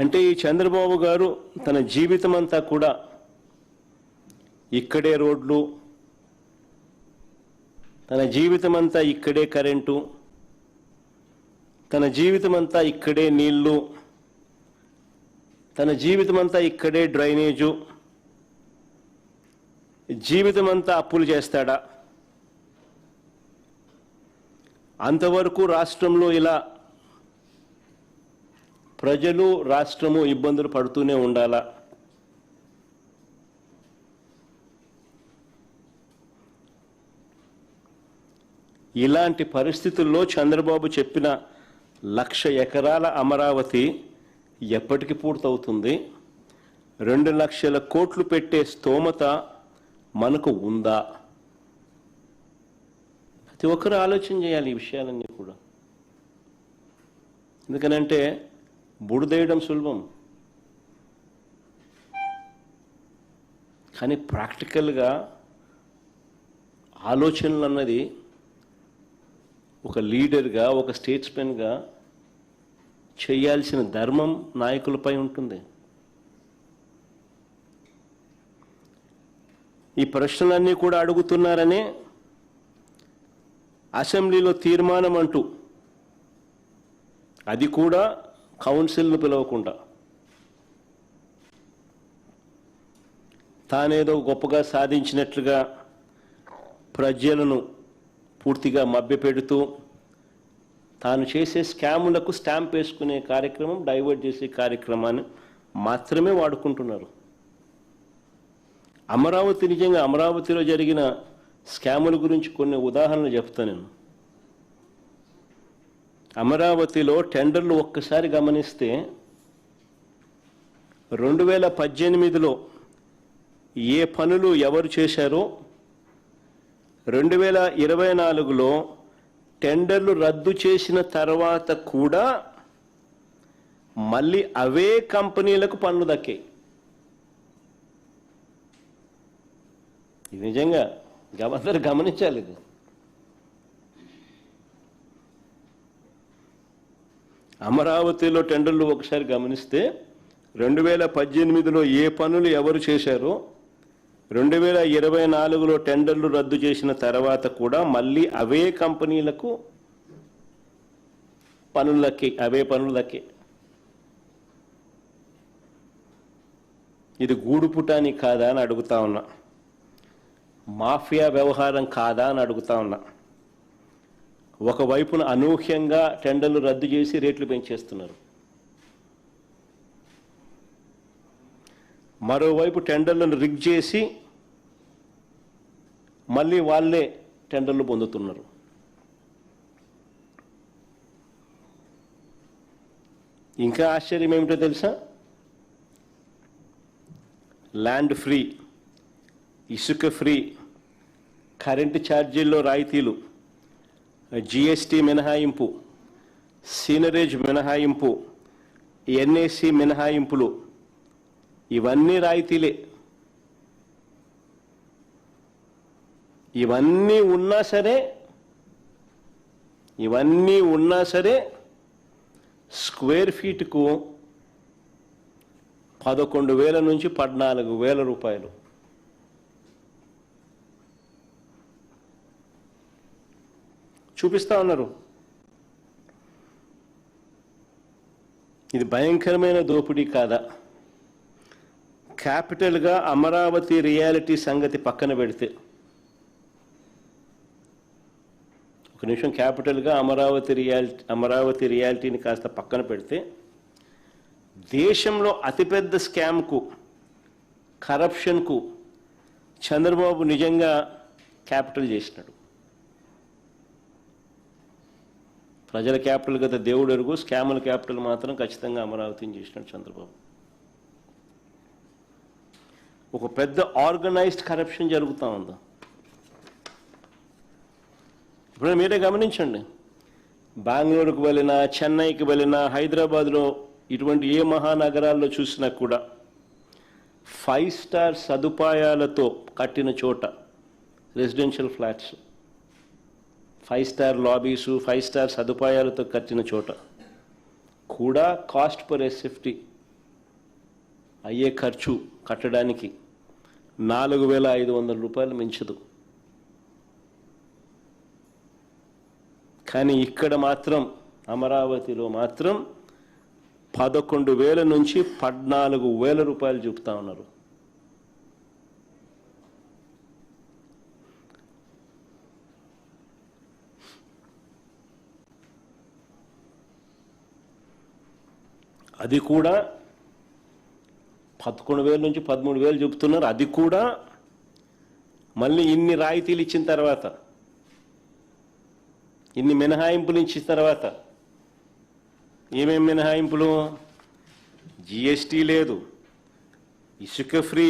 అంటే ఈ చంద్రబాబు గారు తన జీవితం అంతా కూడా ఇక్కడే రోడ్లు, తన జీవితం అంతా ఇక్కడే కరెంటు, తన జీవితం అంతా ఇక్కడే నీళ్లు, తన జీవితం అంతా ఇక్కడే డ్రైనేజు, జీవితం అంతా అప్పులు చేస్తాడా? అంతవరకు రాష్ట్రంలో ఇలా ప్రజలు రాష్ట్రము ఇబ్బందులు పడుతూనే ఉండాలా? ఇలాంటి పరిస్థితుల్లో చంద్రబాబు చెప్పిన 1,00,000 ఎకరాల అమరావతి ఎప్పటికి పూర్తవుతుంది? 2 లక్షల కోట్లు పెట్టే స్తోమత మనకు ఉందా? ప్రతి ఒక్కరు ఆలోచన చేయాలి ఈ విషయాలన్నీ కూడా. ఎందుకనంటే బుడిదేయడం సులభం, కానీ ప్రాక్టికల్గా ఆలోచనలు అన్నది ఒక లీడర్గా, ఒక స్టేట్స్మెన్గా చేయాల్సిన ధర్మం నాయకులపై ఉంటుంది. ఈ ప్రశ్నలన్నీ కూడా అడుగుతున్నారనే అసెంబ్లీలో తీర్మానం అంటూ, అది కూడా కౌన్సిల్ను పిలవకుండా, తానేదో గొప్పగా సాధించినట్లుగా ప్రజలను పూర్తిగా మభ్యపెడుతూ తాను చేసే స్కాములకు స్టాంప్ వేసుకునే కార్యక్రమం, డైవర్ట్ చేసే కార్యక్రమాన్ని మాత్రమే వాడుకుంటున్నారు. అమరావతి, నిజంగా అమరావతిలో జరిగిన స్కాముల గురించి కొన్ని ఉదాహరణలు చెప్తాను నేను. అమరావతిలో టెండర్లు ఒక్కసారి గమనిస్తే 2018లో ఏ పనులు ఎవరు చేశారో 2024లో టెండర్లు రద్దు చేసిన తర్వాత కూడా మళ్ళీ అవే కంపెనీలకు పనులు దక్కాయి. ఇది నిజంగా అందరూ గమనించాలి. ఇది అమరావతిలో టెండర్లు ఒకసారి గమనిస్తే 2018లో ఏ పనులు ఎవరు చేశారో 2024లో టెండర్లు రద్దు చేసిన తర్వాత కూడా మళ్ళీ అవే కంపెనీలకు పనులు దక్కాయి, అవే పనులు దక్కాయి. ఇది గూడుపుటాని కాదా అని అడుగుతా ఉన్నా, మాఫియా వ్యవహారం కాదా అని అడుగుతా ఉన్నా. ఒకవైపున అనూహ్యంగా టెండర్లు రద్దు చేసి రేట్లు పెంచేస్తున్నారు, మరోవైపు టెండర్లను రిగ్ చేసి మళ్ళీ వాళ్ళే టెండర్లు పొందుతున్నారు. ఇంకా ఆశ్చర్యం ఏమిటో తెలుసా? ల్యాండ్ ఫ్రీ, ఇసుక ఫ్రీ, కరెంటు ఛార్జీల్లో రాయితీలు, జిఎస్టీ మినహాయింపు, సీనరేజ్ మినహాయింపు, ఎన్ఏసి మినహాయింపులు, ఇవన్నీ రాయితీలే. ఇవన్నీ ఉన్నా సరే స్క్వేర్ ఫీట్కు 11,000 నుంచి 14,000 రూపాయలు. చూపిస్తా ఉన్నారు. ఇది భయంకరమైన దోపిడీ కాదా? క్యాపిటల్గా అమరావతి రియాలిటీ సంగతి పక్కన పెడితే, ఒక నిమిషం, క్యాపిటల్గా అమరావతి రియాలిటీని కాస్త పక్కన పెడితే, దేశంలో అతిపెద్ద స్కామ్కు, కరప్షన్కు చంద్రబాబు నిజంగా క్యాపిటల్ చేసినాడు. ప్రజల క్యాపిటల్ కదా దేవుడు ఎరుగు, స్కాముల క్యాపిటల్ మాత్రం ఖచ్చితంగా అమరావతిని చేసినాడు చంద్రబాబు. ఒక పెద్ద ఆర్గనైజ్డ్ కరప్షన్ జరుగుతూ ఉందా? ఇప్పుడు మీరే గమనించండి, బెంగళూరుకు వెళ్ళినా, చెన్నైకి వెళ్ళినా, హైదరాబాద్లో, ఇటువంటి ఏ మహానగరాల్లో చూసినా కూడా 5 స్టార్ సదుపాయాలతో కట్టిన చోట, రెసిడెన్షియల్ ఫ్లాట్స్, 5 స్టార్ లాబీసు, 5 స్టార్ సదుపాయాలతో కట్టిన చోట కూడా కాస్ట్ పర్ ఎస్ఎఫ్టీ అయ్యే ఖర్చు కట్టడానికి 4,500 రూపాయలు మించదు. కానీ ఇక్కడ మాత్రం అమరావతిలో మాత్రం 11,000 నుంచి 14,000 రూపాయలు చూపుతా ఉన్నారు. అది కూడా 11,000 నుంచి 13,000 చూపుతున్నారు. అది కూడా మళ్ళీ ఇన్ని రాయితీలు ఇచ్చిన తర్వాత, ఇన్ని మినహాయింపులు ఇచ్చిన తర్వాత. ఏమేమి మినహాయింపులు? జిఎస్టీ లేదు, ఇసుక ఫ్రీ,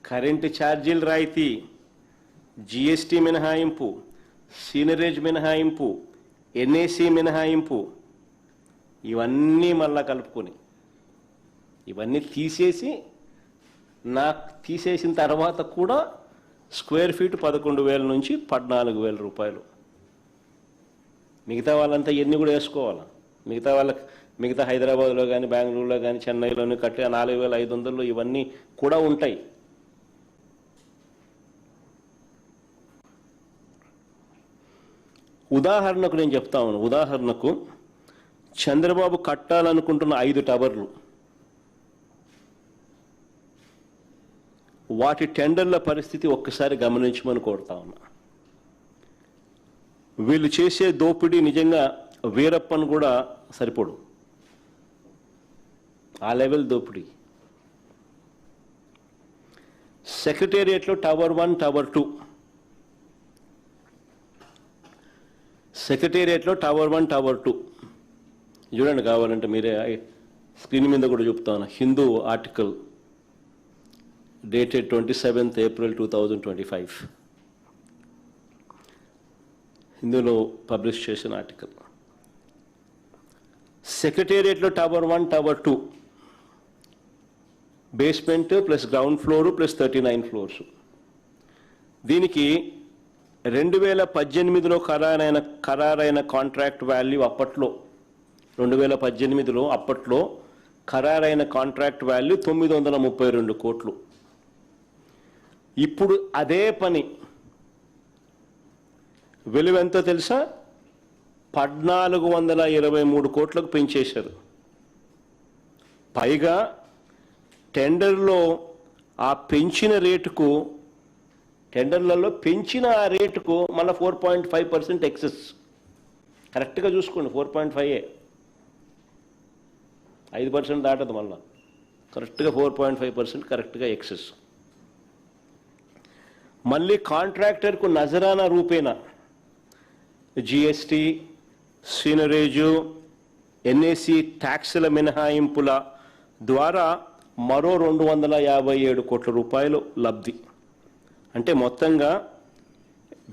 కరెంటు ఛార్జీలు రాయితీ, జిఎస్టీ మినహాయింపు, సీనరేజ్ మినహాయింపు, ఎన్ఏసి మినహాయింపు, ఇవన్నీ మళ్ళా కలుపుకొని ఇవన్నీ తీసేసిన తర్వాత కూడా స్క్వేర్ ఫీట్ 11,000 నుంచి 14,000 రూపాయలు. మిగతా వాళ్ళంతా ఎన్ని కూడా వేసుకోవాలి. మిగతా హైదరాబాద్లో కానీ, బెంగళూరులో కానీ, చెన్నైలోని కట్టే 4,500 ఇవన్నీ కూడా ఉంటాయి. ఉదాహరణకు నేను చెప్తా ఉన్నాను. ఉదాహరణకు చంద్రబాబు కట్టాలనుకుంటున్న 5 టవర్లు, వాటి టెండర్ల పరిస్థితి ఒక్కసారి గమనించమని కోరుతా ఉన్నా. వీళ్ళు చేసే దోపిడీ నిజంగా వీరప్పన్ కూడా సరిపోడు. ఆ లెవెల్ దోపిడీ. సెక్రటేరియట్లో టవర్ 1, టవర్ 2, సెక్రటేరియట్లో టవర్ 1, టవర్ 2 చూడండి. కావాలంటే మీరే స్క్రీన్ మీద కూడా చెప్తాను. Hindu article dated 27th April 2025, హిందూలో పబ్లిష్ చేసిన ఆర్టికల్. సెక్రటేరియట్లో tower 1, tower 2, basement plus ground floor plus 39 floors. దీనికి 2018లో ఖరారైన కాంట్రాక్ట్ వాల్యూ అప్పట్లో 2018లో ఖరారైన కాంట్రాక్ట్ వాల్యూ 932 కోట్లు. ఇప్పుడు అదే పని విలువ ఎంతో తెలుసా? 1,423 కోట్లకు పెంచేశారు. పైగా టెండర్లో ఆ పెంచిన రేటుకు, టెండర్లలో పెంచిన ఆ రేటుకు మళ్ళీ 4.5% ఎక్సెస్. కరెక్ట్గా చూసుకోండి, 4.5. 5% దాటదు. మళ్ళా కరెక్ట్గా 4.5% కరెక్ట్గా ఎక్సెస్. మళ్ళీ కాంట్రాక్టర్కు నజరానా రూపేణా జిఎస్టీ, సీనరేజు, ఎన్ఏసి ట్యాక్సుల మినహాయింపుల ద్వారా మరో 257 కోట్ల రూపాయలు లబ్ధి. అంటే మొత్తంగా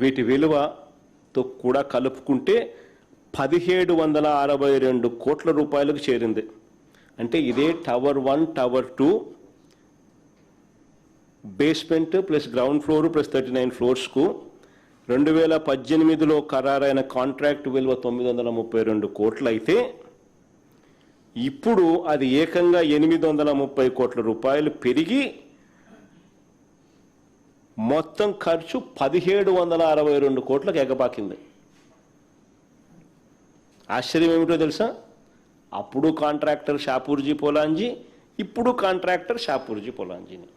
వీటి విలువతో కూడా కలుపుకుంటే 1,762 కోట్ల రూపాయలకు చేరింది. అంటే ఇదే tower 1, tower 2, basement plus ground floor plus 39 ఫ్లోర్స్కు 2018లో ఖరారైన కాంట్రాక్ట్ విలువ 932 కోట్లు అయితే, ఇప్పుడు అది ఏకంగా 830 కోట్ల రూపాయలు పెరిగి మొత్తం ఖర్చు 1,762 కోట్లకు ఎగపాకింది. ఆశ్చర్యం ఏమిటో తెలుసా? అప్పుడు కాంట్రాక్టర్ షాపూర్జీ పోలాంజీ, ఇప్పుడు కాంట్రాక్టర్ షాపూర్జీ పోలాంజీని.